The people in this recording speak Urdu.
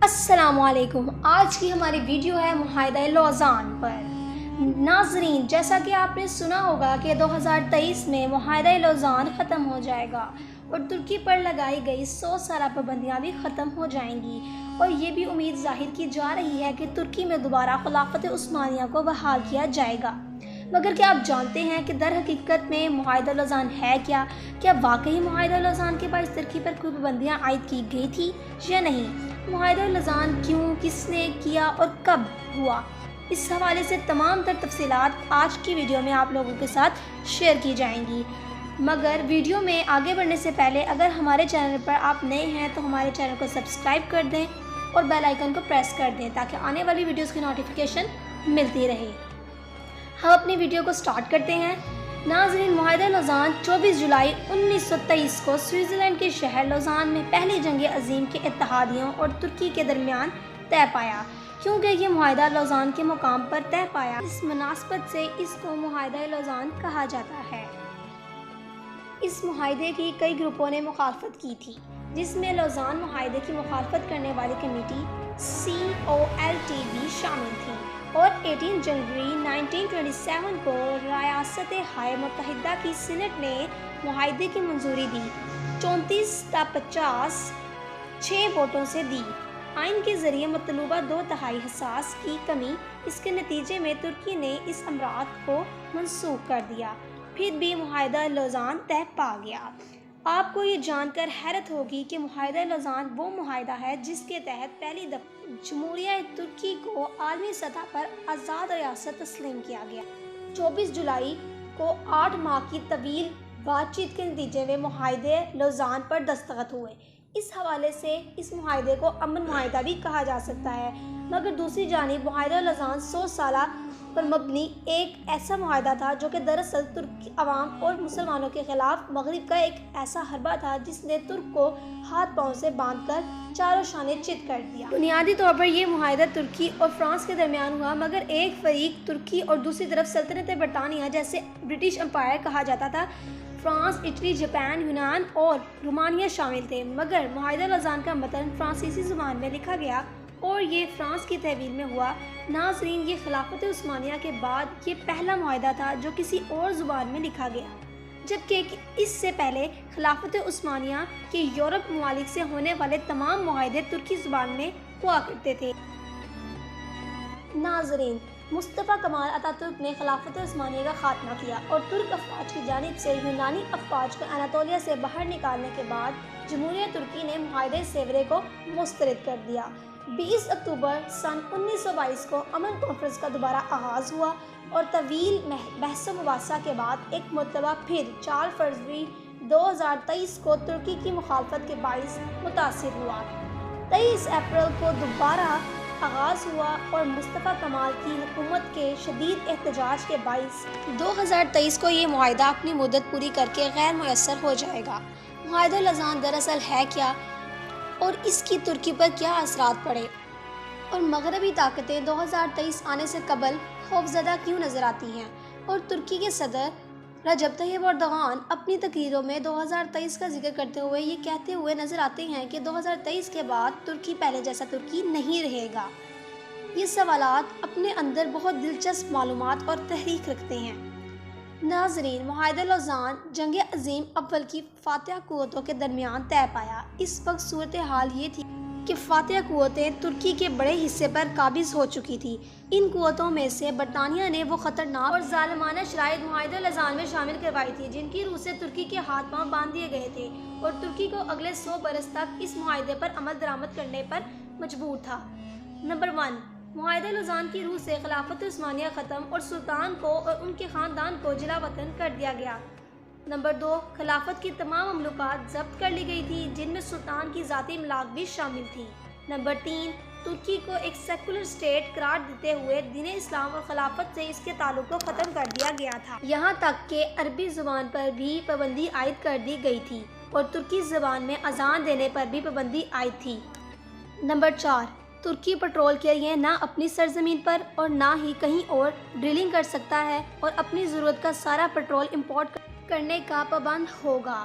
السلام علیکم۔ آج کی ہماری ویڈیو ہے معاہدہ لوزان پر۔ ناظرین، جیسا کہ آپ نے سنا ہوگا کہ 2023 میں معاہدہ لوزان ختم ہو جائے گا اور ترکی پر لگائی گئی 100 سالہ پابندیاں بھی ختم ہو جائیں گی، اور یہ بھی امید ظاہر کی جا رہی ہے کہ ترکی میں دوبارہ خلافت عثمانیہ کو بحال کیا جائے گا۔ مگر کیا آپ جانتے ہیں کہ در حقیقت میں معاہدہ لوزان ہے کیا؟ کیا واقعی معاہدہ لوزان کے باعث ترکی پر کوئی پابندیاں عائد کی گئی تھی یا نہیں؟ معاہدہ لوزان کیوں، کس نے کیا اور کب ہوا؟ اس حوالے سے تمام تر تفصیلات آج کی ویڈیو میں آپ لوگوں کے ساتھ شیئر کی جائیں گی۔ مگر ویڈیو میں آگے بڑھنے سے پہلے اگر ہمارے چینل پر آپ نئے ہیں تو ہمارے چینل کو سبسکرائب کر دیں اور بیل آئیکن کو پریس کر دیں تاکہ آنے والی ویڈیوز کی نوٹیفیکیشن ملتی رہے۔ ہم اپنی ویڈیو کو سٹارٹ کرتے ہیں۔ ناظرین، معاہدہ لوزان 24 جولائی 1923 کو سوئٹزرلینڈ کے شہر لوزان میں پہلی جنگ عظیم کے اتحادیوں اور ترکی کے درمیان طے پایا۔ کیونکہ یہ معاہدہ لوزان کے مقام پر طے پایا، اس مناسبت سے اس کو معاہدہ لوزان کہا جاتا ہے۔ اس معاہدے کی کئی گروپوں نے مخالفت کی تھی، جس میں لوزان معاہدے کی مخالفت کرنے والی کمیٹی COLT بھی شامل تھی، اور 18 جنوری 1927 کو ریاست ہائے متحدہ کی سینٹ نے معاہدے کی منظوری دی، 34-50 6 ووٹوں سے دی۔ آئین کے ذریعے مطلوبہ 2/3 حصص کی کمی، اس کے نتیجے میں ترکی نے اس امرات کو منسوخ کر دیا، پھر بھی معاہدہ لوزان طے پا گیا۔ آپ کو یہ جان کر حیرت ہوگی کہ معاہدہ لوزان وہ معاہدہ ہے جس کے تحت پہلی دفعہ جمہوریہ ترکی کو عالمی سطح پر آزاد ریاست تسلیم کیا گیا۔ 24 جولائی کو 8 ماہ کی طویل بات چیت کے نتیجے میں معاہدہ لوزان پر دستخط ہوئے۔ اس حوالے سے اس معاہدے کو امن معاہدہ بھی کہا جا سکتا ہے۔ مگر دوسری جانب معاہدہ لوزان 100 سالہ پر مبنی ایک ایسا معاہدہ تھا جو کہ دراصل ترک عوام اور مسلمانوں کے خلاف مغرب کا ایک ایسا حربہ تھا جس نے ترک کو ہاتھ پاؤں سے باندھ کر چاروں شانے چت کر دیا۔ بنیادی طور پر یہ معاہدہ ترکی اور فرانس کے درمیان ہوا، مگر ایک فریق ترکی اور دوسری طرف سلطنت برطانیہ جیسے برٹش امپائر کہا جاتا تھا۔ فرانس، اٹلی، جاپان، یونان اور رومانیہ شامل تھے، مگر معاہدہ لوزان کا متن فرانسیسی زبان میں لکھا گیا اور یہ فرانس کی تحویل میں ہوا۔ ناظرین، یہ خلافت عثمانیہ کے بعد یہ پہلا معاہدہ تھا جو کسی اور زبان میں لکھا گیا، جبکہ اس سے پہلے خلافت عثمانیہ کے یورپ ممالک سے ہونے والے تمام معاہدے ترکی زبان میں ہوا کرتے تھے۔ ناظرین، مصطفیٰ کمال اتا ترک نے خلافت عثمانیہ کا خاتمہ کیا اور ترک افواج کی جانب سے یونانی افواج کو اناطولیہ سے باہر نکالنے کے بعد جمہوریہ ترکی نے معاہدہ سیورے کو مسترد کر دیا۔ 20 اکتوبر سن 1922 کو امن کانفرنس کا دوبارہ آغاز ہوا اور طویل بحث و مباحثہ کے بعد ایک مرتبہ پھر 4 فروری 2023 کو ترکی کی مخالفت کے باعث متاثر ہوا۔ 23 اپریل کو دوبارہ آغاز ہوا اور مصطفیٰ کمال کی حکومت کے شدید احتجاج کے باعث 2023 کو یہ معاہدہ اپنی مدت پوری کر کے غیر میسر ہو جائے گا۔ معاہدہ لوزان دراصل ہے کیا اور اس کی ترکی پر کیا اثرات پڑے، اور مغربی طاقتیں 2023 آنے سے قبل خوفزدہ کیوں نظر آتی ہیں، اور ترکی کے صدر رجب طیب اردوغان اپنی تقریروں میں 2023 کا ذکر کرتے ہوئے یہ کہتے ہوئے نظر آتے ہیں کہ 2023 کے بعد ترکی پہلے جیسا ترکی نہیں رہے گا۔ یہ سوالات اپنے اندر بہت دلچسپ معلومات اور تحریک رکھتے ہیں۔ ناظرین، معاہدہ لوزان جنگ عظیم اول کی فاتح قوتوں کے درمیان طے پایا۔ اس وقت صورتحال یہ تھی کہ فاتح قوتیں ترکی کے بڑے حصے پر قابض ہو چکی تھی۔ ان قوتوں میں سے برطانیہ نے وہ خطرناک اور ظالمانہ شرائط معاہدہ لوزان میں شامل کروائی تھی جن کی روح سے ترکی کے ہاتھ پاؤں باندھ دیے گئے تھے، اور ترکی کو اگلے 100 برس تک اس معاہدے پر عمل درآمد کرنے پر مجبور تھا۔ نمبر 1، معاہدہ لوزان کی روح سے خلافت عثمانیہ ختم اور سلطان کو اور ان کے خاندان کو جلا وطن کر دیا گیا۔ نمبر 2، خلافت کی تمام مملوکات ضبط کر لی گئی تھی جن میں سلطان کی ذاتی املاک بھی شامل تھی۔ نمبر 3، ترکی کو ایک سیکولر اسٹیٹ قرار دیتے ہوئے دین اسلام اور خلافت سے اس کے تعلق کو ختم کر دیا گیا تھا، یہاں تک کہ عربی زبان پر بھی پابندی عائد کر دی گئی تھی اور ترکی زبان میں اذان دینے پر بھی پابندی عائد تھی۔ نمبر 4، ترکی پیٹرول کے لیے نہ اپنی سرزمین پر اور نہ ہی کہیں اور ڈرلنگ کر سکتا ہے اور اپنی ضرورت کا سارا پیٹرول امپورٹ کرنے کا پابند ہوگا۔